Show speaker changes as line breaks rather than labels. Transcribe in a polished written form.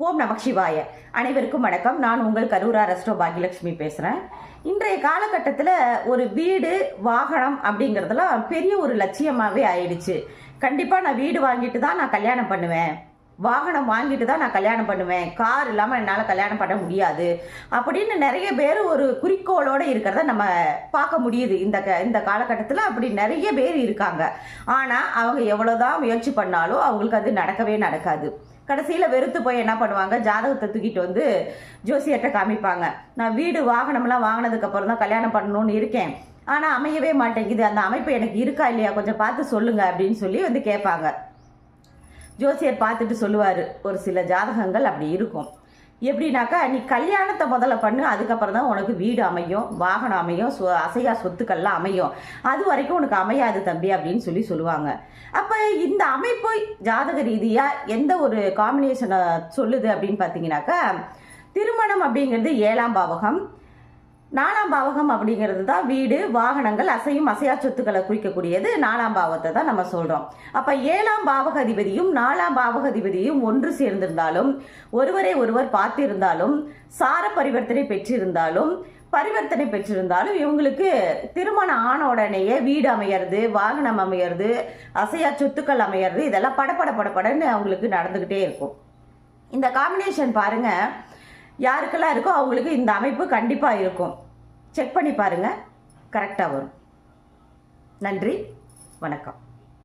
ஓம் நமக் சிவாய. அனைவருக்கும் வணக்கம். நான் உங்கள் கரூரா ரெஸ்டோ பாகியலட்சுமி பேசுகிறேன். இன்றைய காலகட்டத்தில் ஒரு வீடு வாகனம் அப்படிங்கிறதுலாம் பெரிய ஒரு லட்சியமாகவே ஆயிடுச்சு. கண்டிப்பாக நான் வீடு வாங்கிட்டு தான் நான் கல்யாணம் பண்ணுவேன், வாகனம் வாங்கிட்டு தான் நான் கல்யாணம் பண்ணுவேன், கார் இல்லாமல் என்னால் கல்யாணம் பண்ண முடியாது அப்படின்னு நிறைய பேர் ஒரு குறிக்கோளோடு இருக்கிறத நம்ம பார்க்க முடியுது. இந்த காலகட்டத்தில் அப்படி நிறைய பேர் இருக்காங்க. ஆனால் அவங்க எவ்வளோதான் முயற்சி பண்ணாலும் அவங்களுக்கு அது நடக்கவே நடக்காது. கடைசியில் வெறுத்து போய் என்ன பண்ணுவாங்க, ஜாதகத்தை தூக்கிட்டு வந்து ஜோசியர்கிட்ட காமிப்பாங்க. நான் வீடு வாகனம்லாம் வாங்கினதுக்கப்புறம் தான் கல்யாணம் பண்ணணும்னு இருக்கேன், ஆனால் அமையவே மாட்டேங்குது, அந்த அமைப்பு எனக்கு இருக்கா இல்லையா கொஞ்சம் பார்த்து சொல்லுங்க அப்படின்னு சொல்லி வந்து கேட்பாங்க. ஜோசியர் பார்த்துட்டு சொல்லுவார், ஒரு சில ஜாதகங்கள் அப்படி இருக்கும். எப்படின்னாக்கா, நீ கல்யாணத்தை முதல்ல பண்ணு, அதுக்கப்புறம் தான் உனக்கு வீடு அமையும், வாகனம் அமையும், அசையா சொத்துக்கள்லாம் அமையும், அது வரைக்கும் உனக்கு அமையாது தம்பி அப்படின்னு சொல்லுவாங்க. அப்போ இந்த அமைப்பு ஜாதக ரீதியாக எந்த ஒரு காம்பினேஷனை சொல்லுது அப்படின்னு பார்த்தீங்கன்னாக்கா, திருமணம் அப்படிங்கிறது 7ஆம் பாவகம், 4ஆம் பாவகம் அப்படிங்கிறது தான் வீடு வாகனங்கள் அசையும் அசையா சொத்துக்களை குறிக்கக்கூடியது. 4ஆம் பாவத்தை தான் நம்ம சொல்கிறோம். அப்போ 7ஆம் பாவக அதிபதியும் 4ஆம் பாவக அதிபதியும் ஒன்று சேர்ந்திருந்தாலும், ஒருவரை ஒருவர் பார்த்திருந்தாலும், சார பரிவர்த்தனை பெற்றிருந்தாலும் இவங்களுக்கு திருமணம் ஆன உடனேயே வீடு அமையிறது, வாகனம் அமையிறது, அசையா சொத்துக்கள் அமையிறது, இதெல்லாம் படப்படன்னு அவங்களுக்கு நடந்துக்கிட்டே இருக்கும். இந்த காம்பினேஷன் பாருங்க, யாருக்கெல்லாம் இருக்கோ அவங்களுக்கு இந்த அமைப்பு கண்டிப்பாக இருக்கும். செக் பண்ணி பாருங்க, கரெக்டாக வரும். நன்றி, வணக்கம்.